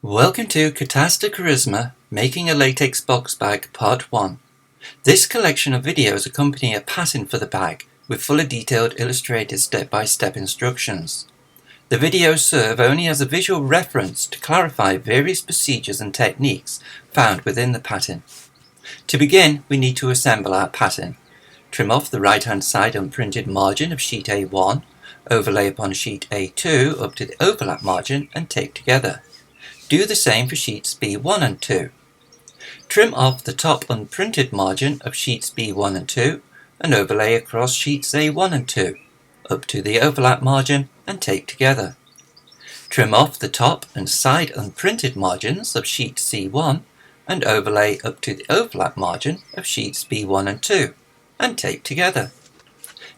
Welcome to Catasta Charisma Making a Latex Box Bag Part 1. This collection of videos accompany a pattern for the bag with fully detailed illustrated step-by-step instructions. The videos serve only as a visual reference to clarify various procedures and techniques found within the pattern. To begin, we need to assemble our pattern. Trim off the right-hand side unprinted margin of sheet A1, overlay upon sheet A2 up to the overlap margin and tape together. Do the same for sheets B1 and 2. Trim off the top unprinted margin of sheets B1 and 2 and overlay across sheets A1 and 2 up to the overlap margin and tape together. Trim off the top and side unprinted margins of sheet C1 and overlay up to the overlap margin of sheets B1 and 2 and tape together.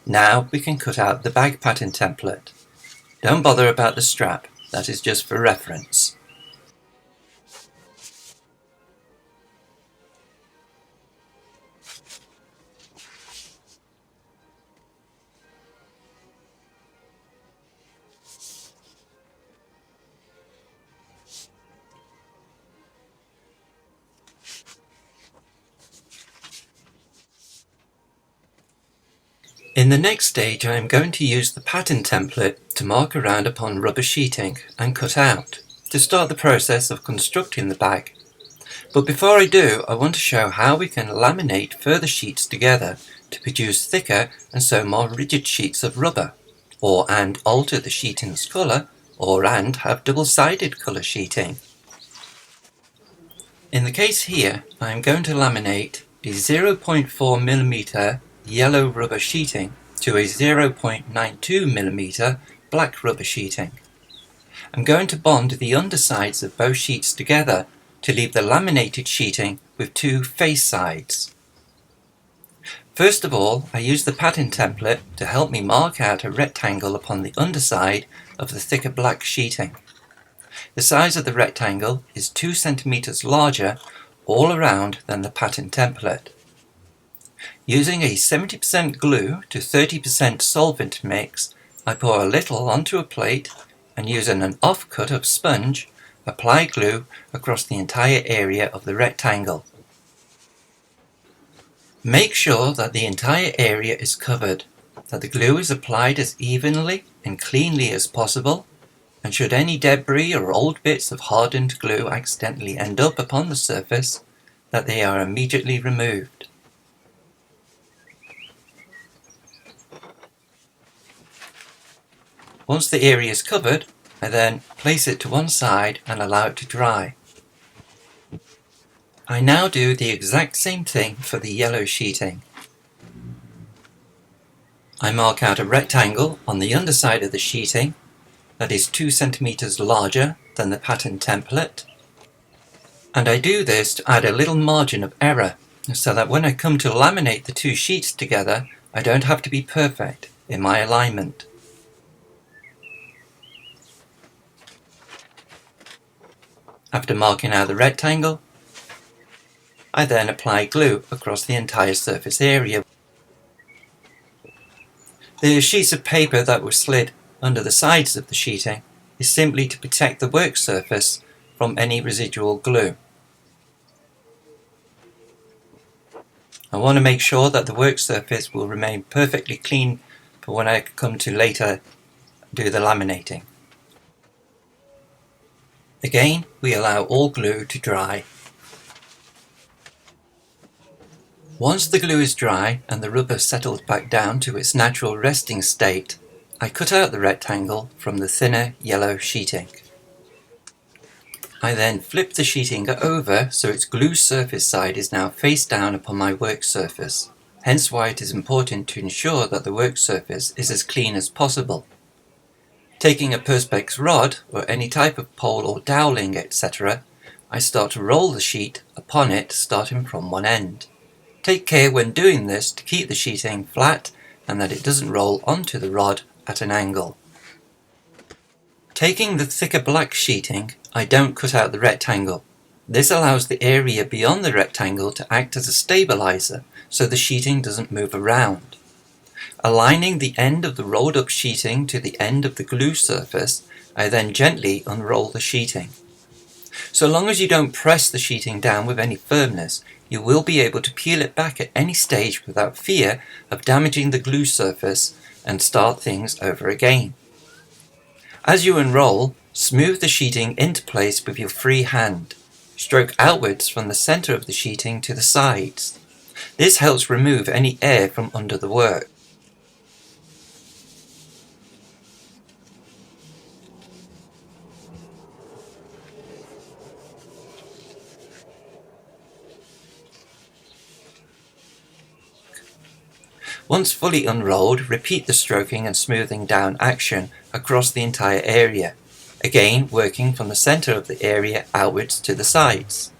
Now we can cut out the bag pattern template. Don't bother about the strap, that is just for reference. In the next stage I am going to use the pattern template to mark around upon rubber sheeting and cut out, to start the process of constructing the bag. But before I do, I want to show how we can laminate further sheets together to produce thicker and so more rigid sheets of rubber, and alter the sheeting's colour, and have double-sided colour sheeting. In the case here, I am going to laminate a 0.4mm yellow rubber sheeting to a 0.92mm black rubber sheeting. I'm going to bond the undersides of both sheets together to leave the laminated sheeting with two face sides. First of all, I use the pattern template to help me mark out a rectangle upon the underside of the thicker black sheeting. The size of the rectangle is 2 cm larger all around than the pattern template. Using a 70% glue to 30% solvent mix, I pour a little onto a plate and using an offcut of sponge, apply glue across the entire area of the rectangle. Make sure that the entire area is covered, that the glue is applied as evenly and cleanly as possible, and should any debris or old bits of hardened glue accidentally end up upon the surface, that they are immediately removed. Once the area is covered, I then place it to one side and allow it to dry. I now do the exact same thing for the yellow sheeting. I mark out a rectangle on the underside of the sheeting that is 2 cm larger than the pattern template, and I do this to add a little margin of error so that when I come to laminate the two sheets together, I don't have to be perfect in my alignment. After marking out the rectangle, I then apply glue across the entire surface area. The sheets of paper that were slid under the sides of the sheeting is simply to protect the work surface from any residual glue. I want to make sure that the work surface will remain perfectly clean for when I come to later do the laminating. Again, we allow all glue to dry. Once the glue is dry and the rubber settles back down to its natural resting state, I cut out the rectangle from the thinner yellow sheeting. I then flip the sheeting over so its glue surface side is now face down upon my work surface, hence why it is important to ensure that the work surface is as clean as possible. Taking a perspex rod or any type of pole or doweling, etc., I start to roll the sheet upon it starting from one end. Take care when doing this to keep the sheeting flat and that it doesn't roll onto the rod at an angle. Taking the thicker black sheeting, I don't cut out the rectangle. This allows the area beyond the rectangle to act as a stabilizer so the sheeting doesn't move around. Aligning the end of the rolled up sheeting to the end of the glue surface, I then gently unroll the sheeting. So long as you don't press the sheeting down with any firmness, you will be able to peel it back at any stage without fear of damaging the glue surface and start things over again. As you unroll, smooth the sheeting into place with your free hand. Stroke outwards from the center of the sheeting to the sides. This helps remove any air from under the work. Once fully unrolled, repeat the stroking and smoothing down action across the entire area, again working from the center of the area outwards to the sides.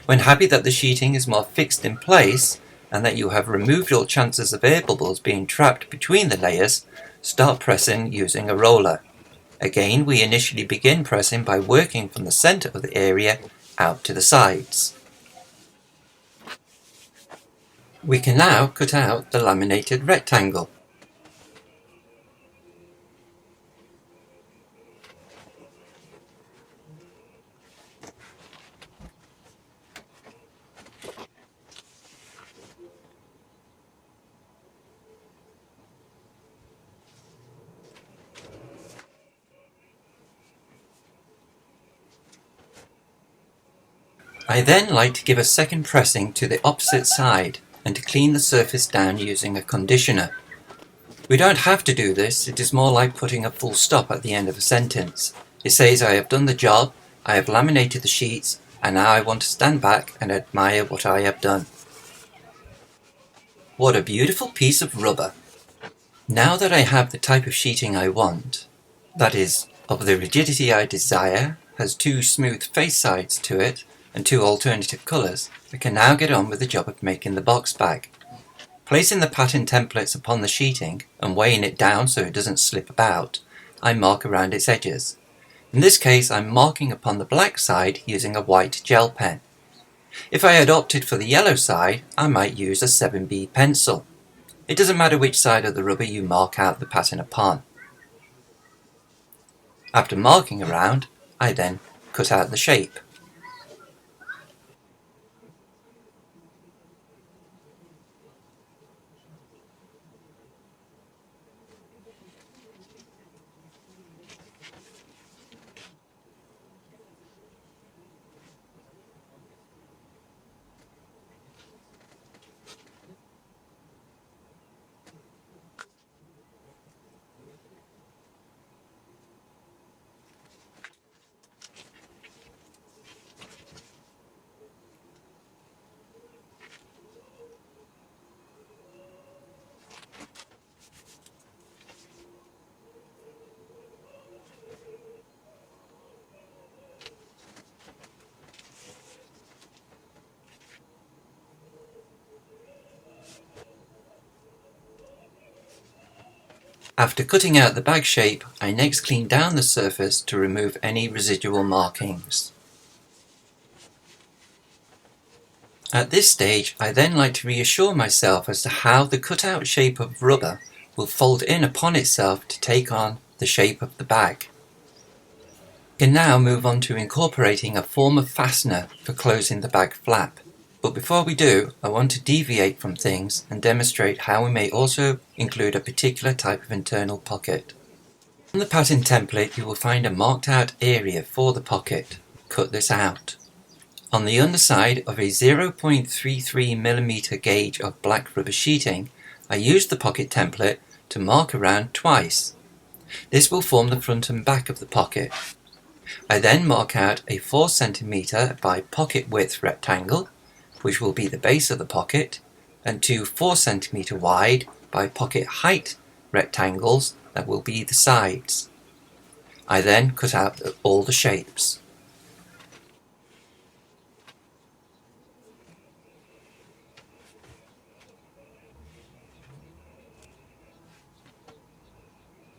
When happy that the sheeting is more fixed in place and that you have removed all chances of air bubbles being trapped between the layers, start pressing using a roller. Again, we initially begin pressing by working from the center of the area out to the sides. We can now cut out the laminated rectangle. I then like to give a second pressing to the opposite side and to clean the surface down using a conditioner. We don't have to do this, it is more like putting a full stop at the end of a sentence. It says I have done the job, I have laminated the sheets, and now I want to stand back and admire what I have done. What a beautiful piece of rubber! Now that I have the type of sheeting I want, that is, of the rigidity I desire, has two smooth face sides to it, and two alternative colours, I can now get on with the job of making the box bag. Placing the pattern templates upon the sheeting and weighing it down so it doesn't slip about, I mark around its edges. In this case I'm marking upon the black side using a white gel pen. If I had opted for the yellow side, I might use a 7B pencil. It doesn't matter which side of the rubber you mark out the pattern upon. After marking around, I then cut out the shape. After cutting out the bag shape, I next clean down the surface to remove any residual markings. At this stage, I then like to reassure myself as to how the cut-out shape of rubber will fold in upon itself to take on the shape of the bag. We can now move on to incorporating a form of fastener for closing the bag flap. But before we do, I want to deviate from things and demonstrate how we may also include a particular type of internal pocket. On the pattern template you will find a marked out area for the pocket. Cut this out. On the underside of a 0.33mm gauge of black rubber sheeting, I used the pocket template to mark around twice. This will form the front and back of the pocket. I then mark out a 4cm by pocket width rectangle, which will be the base of the pocket, and two 4cm wide by pocket height rectangles that will be the sides. I then cut out all the shapes.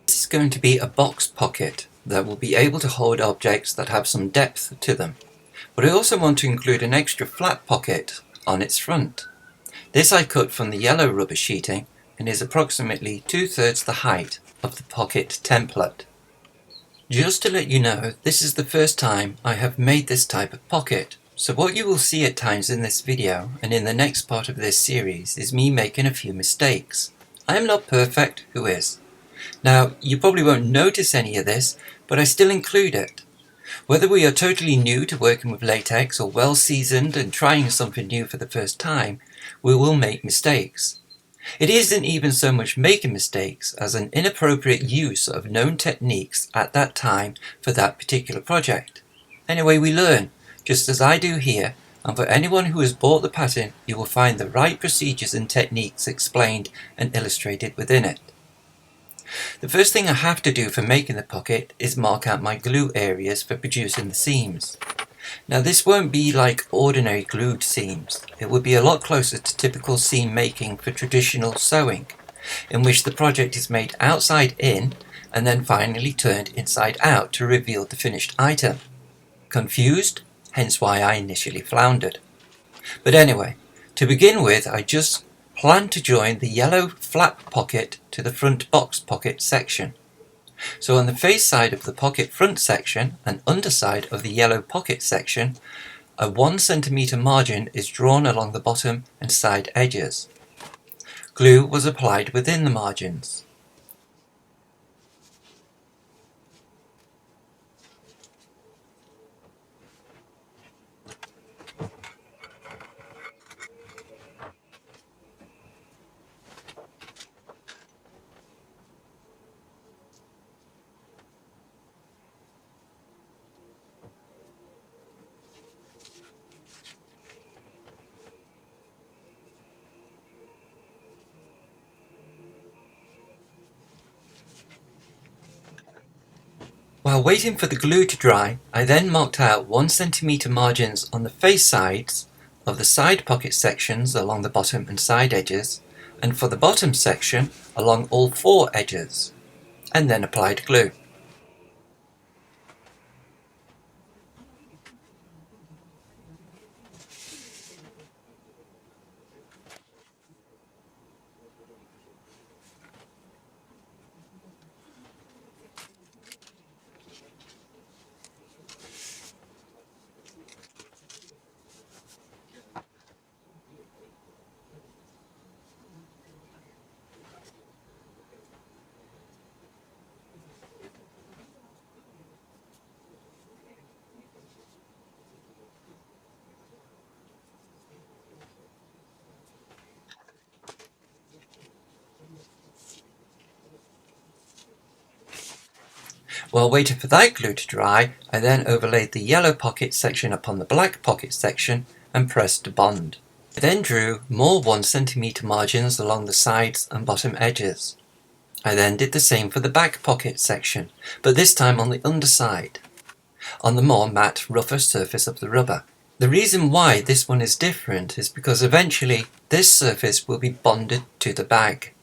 This is going to be a box pocket that will be able to hold objects that have some depth to them. But I also want to include an extra flat pocket on its front. This I cut from the yellow rubber sheeting and is approximately 2/3 the height of the pocket template. Just to let you know, this is the first time I have made this type of pocket. So what you will see at times in this video and in the next part of this series is me making a few mistakes. I am not perfect, who is? Now, you probably won't notice any of this, but I still include it. Whether we are totally new to working with latex or well seasoned and trying something new for the first time, we will make mistakes. It isn't even so much making mistakes as an inappropriate use of known techniques at that time for that particular project. Anyway, we learn, just as I do here, and for anyone who has bought the pattern, you will find the right procedures and techniques explained and illustrated within it. The first thing I have to do for making the pocket is mark out my glue areas for producing the seams. Now this won't be like ordinary glued seams. It will be a lot closer to typical seam making for traditional sewing, in which the project is made outside in and then finally turned inside out to reveal the finished item. Confused? Hence why I initially floundered. But anyway, to begin with, I just plan to join the yellow flap pocket to the front box pocket section. So on the face side of the pocket front section and underside of the yellow pocket section, a 1 cm margin is drawn along the bottom and side edges. Glue was applied within the margins. While waiting for the glue to dry, I then marked out 1 cm margins on the face sides of the side pocket sections along the bottom and side edges, and for the bottom section along all 4 edges, and then applied glue. While waiting for that glue to dry, I then overlaid the yellow pocket section upon the black pocket section and pressed to bond. I then drew more 1 cm margins along the sides and bottom edges. I then did the same for the back pocket section, but this time on the underside, on the more matte, rougher surface of the rubber. The reason why this one is different is because eventually this surface will be bonded to the bag,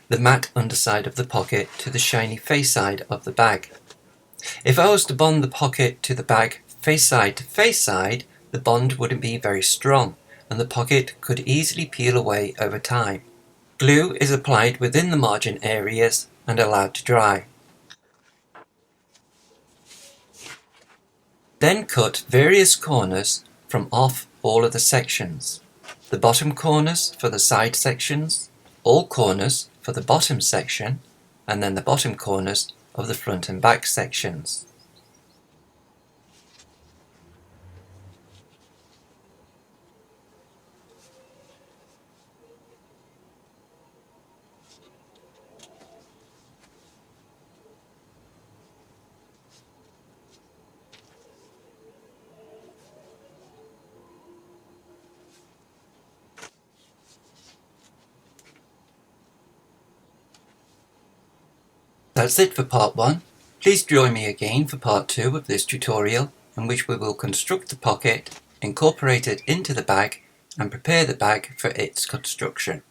the matte underside of the pocket to the shiny face side of the bag. If I was to bond the pocket to the bag face side to face side, the bond wouldn't be very strong and the pocket could easily peel away over time. Glue is applied within the margin areas and allowed to dry. Then cut various corners from off all of the sections. The bottom corners for the side sections, all corners for the bottom section, and then the bottom corners of the front and back sections. That's it for part 1. Please join me again for part 2 of this tutorial, in which we will construct the pocket, incorporate it into the bag, and prepare the bag for its construction.